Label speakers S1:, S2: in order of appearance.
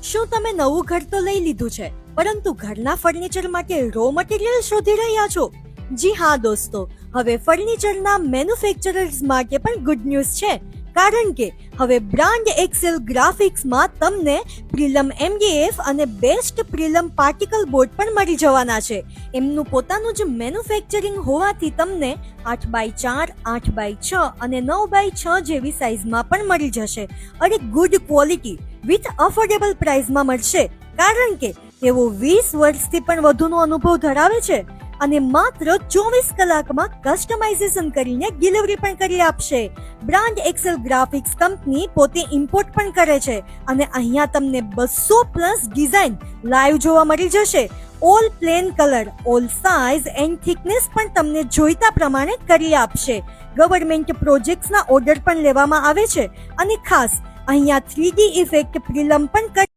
S1: શું તમે નવું ઘર તો લઈ લીધું છે, પરંતુ ઘરના ફર્નિચર માટે રો મટીરિયલ શોધી રહ્યા છો? જી હા દોસ્તો, હવે ફર્નિચરના મેન્યુફેક્ચરર્સ માટે પણ ગુડ ન્યૂઝ છે, કારણ કે હવે બ્રાન્ડ એક્સેલ ગ્રાફિક્સમાં તમને પ્રિલમ MDF અને બેસ્ટ પ્રિલમ પાર્ટિકલ બોર્ડ પણ મળી જવાના છે. એમનું પોતાનું જ મેન્યુફેક્ચરિંગ હોવાથી તમને 8x4, 8x6 અને 9x6 જેવી સાઇઝમાં પણ મળી જશે. અને ગુડ ક્વોલિટી વિથ અફોર્ડેબલ પ્રાઇસમાં મળશે, કારણ કે તેઓ 20 વર્ષથી પણ વધુનો અનુભવ ધરાવે છે અને માત્ર 24 કલાકમાં કસ્ટમાઇઝેશન કરીને ડિલિવરી પણ કરી આપશે. બ્રાન્ડ એક્સેલ ગ્રાફિક્સ કંપની પોતે ઇમ્પોર્ટ પણ કરે છે અને અહીંયા તમને 200+ ડિઝાઇન લાઈવ જોવા મળી જશે. All plain colour, all size and thickness પણ તમને જોઈતા પ્રમાણે કરી આપશે. ગવર્મેન્ટ પ્રોજેક્ટ્સના ઓર્ડર પણ લેવામાં આવે છે અને ખાસ અહીંયા 3D ઇફેક્ટ પ્રિલમ પણ